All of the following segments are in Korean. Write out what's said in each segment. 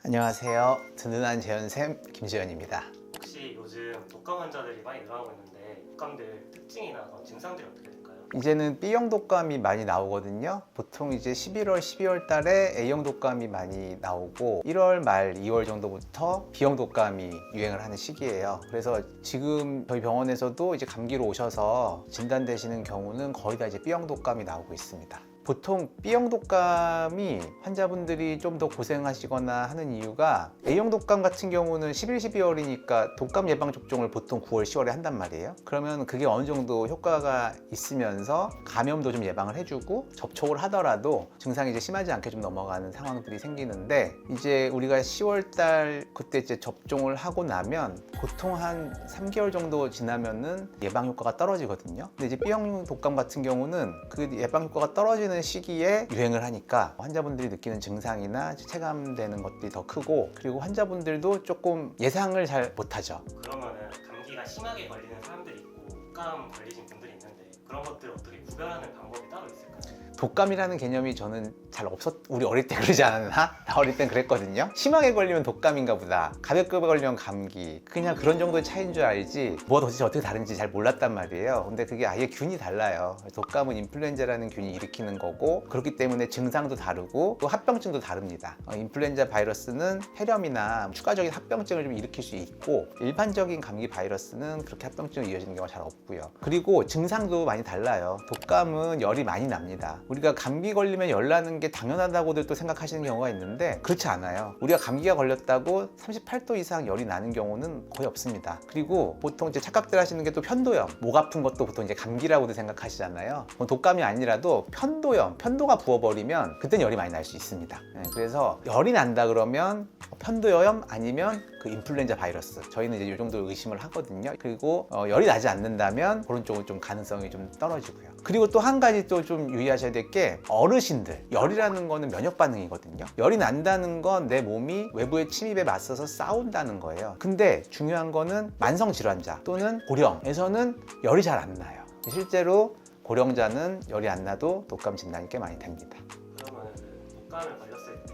안녕하세요. 든든한 재연쌤 김재현입니다. 혹시 요즘 독감 환자들이 많이 늘어나고 있는데 독감들 특징이나 그런 증상들이 어떻게 될까요? 이제는 B형 독감이 많이 나오거든요. 보통 이제 11월, 12월 달에 A형 독감이 많이 나오고 1월 말 2월 정도부터 B형 독감이 유행을 하는 시기예요. 그래서 지금 저희 병원에서도 이제 감기로 오셔서 진단되시는 경우는 거의 다 이제 B형 독감이 나오고 있습니다. 보통 B형 독감이 환자분들이 좀 더 고생하시거나 하는 이유가 A형 독감 같은 경우는 11, 12월이니까 독감 예방 접종을 보통 9월, 10월에 한단 말이에요. 그러면 그게 어느 정도 효과가 있으면서 감염도 좀 예방을 해주고 접촉을 하더라도 증상이 이제 심하지 않게 좀 넘어가는 상황들이 생기는데, 이제 우리가 10월 달 그때 이제 접종을 하고 나면 보통 한 3개월 정도 지나면은 예방 효과가 떨어지거든요. 근데 이제 B형 독감 같은 경우는 그 예방 효과가 떨어지는 시기에 유행을 하니까 환자분들이 느끼는 증상이나 체감되는 것들이 더 크고, 그리고 환자분들도 조금 예상을 잘 못하죠. 그러면은 감기가 심하게 걸리는 사람들이 있고 독감 걸리신 분들이 있는데 그런 것들을 어떻게 구별하는 방법이 따로 있을까요? 독감이라는 개념이 저는 잘 우리 어릴 때 그러지 않았나? 나 어릴 땐 그랬거든요. 심하게 걸리면 독감인가 보다, 가볍게 걸리면 감기, 그냥 그런 정도의 차이인 줄 알지 뭐가 도대체 어떻게 다른지 잘 몰랐단 말이에요. 근데 그게 아예 균이 달라요. 독감은 인플루엔자라는 균이 일으키는 거고, 그렇기 때문에 증상도 다르고 또 합병증도 다릅니다. 인플루엔자 바이러스는 폐렴이나 추가적인 합병증을 좀 일으킬 수 있고, 일반적인 감기 바이러스는 그렇게 합병증이 이어지는 경우가 잘 없고요. 그리고 증상도 많이 달라요. 독감은 열이 많이 납니다. 우리가 감기 걸리면 열 나는 게 당연하다고들 또 생각하시는 경우가 있는데 그렇지 않아요. 우리가 감기가 걸렸다고 38도 이상 열이 나는 경우는 거의 없습니다. 그리고 보통 이제 착각들 하시는 게 또 편도염, 목 아픈 것도 보통 이제 감기라고도 생각하시잖아요. 독감이 아니라도 편도염, 편도가 부어버리면 그때는 열이 많이 날 수 있습니다. 그래서 열이 난다 그러면 편도염 아니면 그 인플루엔자 바이러스, 저희는 이제 이 정도 의심을 하거든요. 그리고 열이 나지 않는다면 그런 쪽은 좀 가능성이 좀 떨어지고요. 그리고 또 한 가지 또 좀 유의하셔야 될 게, 어르신들, 열이라는 거는 면역 반응이거든요. 열이 난다는 건 내 몸이 외부의 침입에 맞서서 싸운다는 거예요. 근데 중요한 거는 만성 질환자 또는 고령에서는 열이 잘 안 나요. 실제로 고령자는 열이 안 나도 독감 진단이 꽤 많이 됩니다. 그러면은 그 독감을 걸렸을 때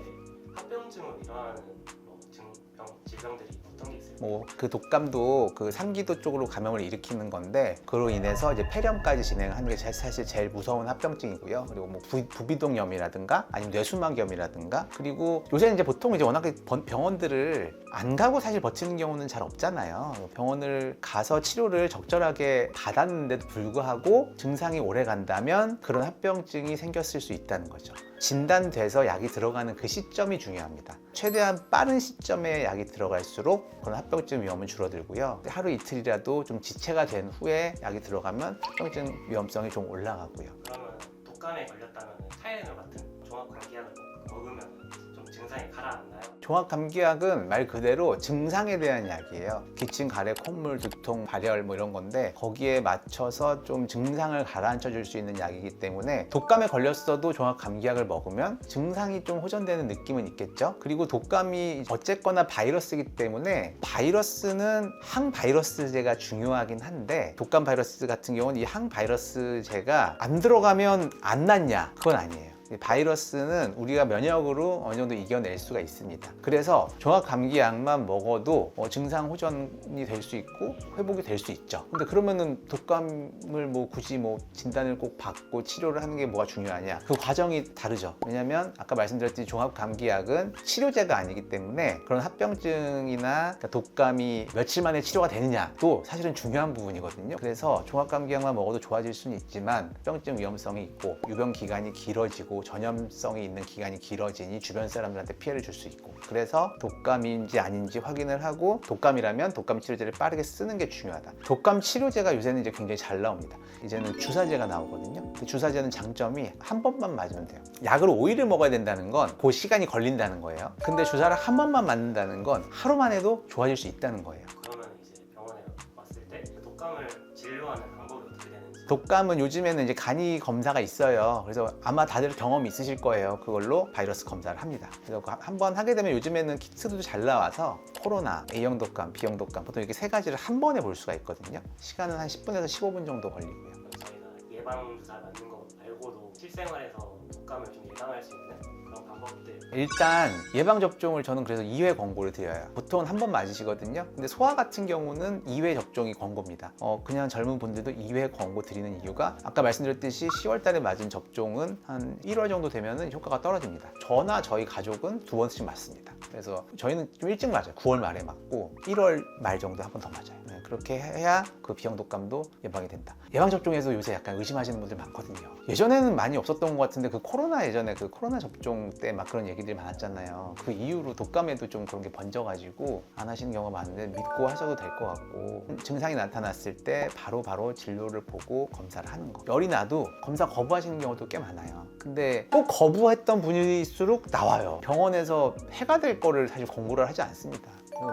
합병증으로 일어나는 질병들이 어떤 게 있을까요? 그 독감도 그 상기도 쪽으로 감염을 일으키는 건데, 그로 인해서 이제 폐렴까지 진행하는 게 사실 제일 무서운 합병증이고요. 그리고 뭐 부비동염이라든가 아니면 뇌수막염이라든가, 그리고 요새는 이제 보통 이제 워낙에 병원들을 안 가고 사실 버티는 경우는 잘 없잖아요. 병원을 가서 치료를 적절하게 받았는데도 불구하고 증상이 오래 간다면 그런 합병증이 생겼을 수 있다는 거죠. 진단돼서 약이 들어가는 그 시점이 중요합니다. 최대한 빠른 시점에 약이 들어갈수록 그런 합병증 위험은 줄어들고요. 하루 이틀이라도 좀 지체가 된 후에 약이 들어가면 합병증 위험성이 좀 올라가고요. 그러면 독감에 걸렸다면 타이레놀 같은 종합감기약을 먹으면 좀 증상이 가라앉나요? 종합감기약은 말 그대로 증상에 대한 약이에요. 기침, 가래, 콧물, 두통, 발열 뭐 이런 건데, 거기에 맞춰서 좀 증상을 가라앉혀 줄 수 있는 약이기 때문에 독감에 걸렸어도 종합감기약을 먹으면 증상이 좀 호전되는 느낌은 있겠죠. 그리고 독감이 어쨌거나 바이러스이기 때문에 바이러스는 항바이러스제가 중요하긴 한데, 독감 바이러스 같은 경우는 이 항바이러스제가 안 들어가면 안 낫냐? 그건 아니에요. 바이러스는 우리가 면역으로 어느 정도 이겨낼 수가 있습니다. 그래서 종합감기약만 먹어도 증상 호전이 될 수 있고 회복이 될 수 있죠. 근데 그러면은 독감을 굳이 진단을 꼭 받고 치료를 하는 게 뭐가 중요하냐? 그 과정이 다르죠. 왜냐면 아까 말씀드렸듯이 종합감기약은 치료제가 아니기 때문에 그런 합병증이나 독감이 며칠 만에 치료가 되느냐도 사실은 중요한 부분이거든요. 그래서 종합감기약만 먹어도 좋아질 수는 있지만 합병증 위험성이 있고 유병 기간이 길어지고 전염성이 있는 기간이 길어지니 주변 사람들한테 피해를 줄 수 있고, 그래서 독감인지 아닌지 확인을 하고 독감이라면 독감 치료제를 빠르게 쓰는 게 중요하다. 독감 치료제가 요새는 이제 굉장히 잘 나옵니다. 이제는 주사제가 나오거든요. 주사제는 장점이 한 번만 맞으면 돼요. 약을 5일을 먹어야 된다는 건 그 시간이 걸린다는 거예요. 근데 주사를 한 번만 맞는다는 건 하루만 해도 좋아질 수 있다는 거예요. 그러면 이제 병원에 왔을 때 그 독감을 진료하는 방법이 어떻게 되는지? 독감은 요즘에는 이제 간이 검사가 있어요. 그래서 아마 다들 경험이 있으실 거예요. 그걸로 바이러스 검사를 합니다. 그래서 한번 하게 되면 요즘에는 키트도 잘 나와서 코로나, A형 독감, B형 독감 보통 이렇게 세 가지를 한 번에 볼 수가 있거든요. 시간은 한 10분에서 15분 정도 걸리고요. 저희가 예방주사 맞는 거 말고도 실생활에서 독감을 좀 예방할 수 있는 그런 방법들. 일단 예방접종을 저는 그래서 2회 권고를 드려요. 보통은 한 번 맞으시거든요. 근데 소아 같은 경우는 2회 접종이 권고입니다. 그냥 젊은 분들도 2회 권고 드리는 이유가 아까 말씀드렸듯이 10월 달에 맞은 접종은 한 1월 정도 되면 효과가 떨어집니다. 저나 저희 가족은 2번씩 맞습니다. 그래서 저희는 좀 일찍 맞아요. 9월 말에 맞고 1월 말 정도에 한 번 더 맞아요. 네, 그렇게 해야 그 B형 독감도 예방이 된다. 예방접종에서 요새 약간 의심하시는 분들 많거든요. 예전에는 많이 없었던 것 같은데 그 코로나 예전에 그 코로나 접종 때 막 그런 얘기들이 많았잖아요. 그 이후로 독감에도 좀 그런 게 번져가지고 안 하시는 경우가 많은데 믿고 하셔도 될 것 같고 증상이 나타났을 때 바로 진료를 보고 검사를 하는 거. 열이 나도 검사 거부하시는 경우도 꽤 많아요. 근데 꼭 거부했던 분일수록 나와요. 병원에서 해가 될 거를 사실 권고를 하지 않습니다.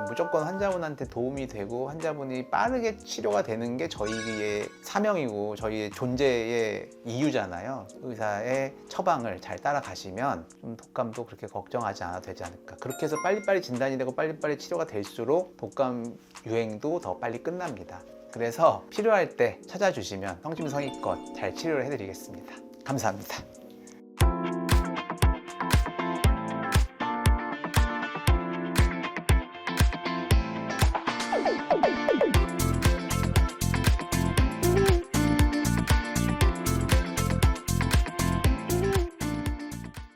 무조건 환자분한테 도움이 되고 환자분이 빠르게 치료가 되는 게 저희의 사명이고 저희의 존재의 이유잖아요. 의사의 처방을 잘 따라가시면 좀 독감도 그렇게 걱정하지 않아도 되지 않을까. 그렇게 해서 빨리빨리 진단이 되고 빨리빨리 치료가 될수록 독감 유행도 더 빨리 끝납니다. 그래서 필요할 때 찾아주시면 성심성의껏 잘 치료를 해드리겠습니다. 감사합니다.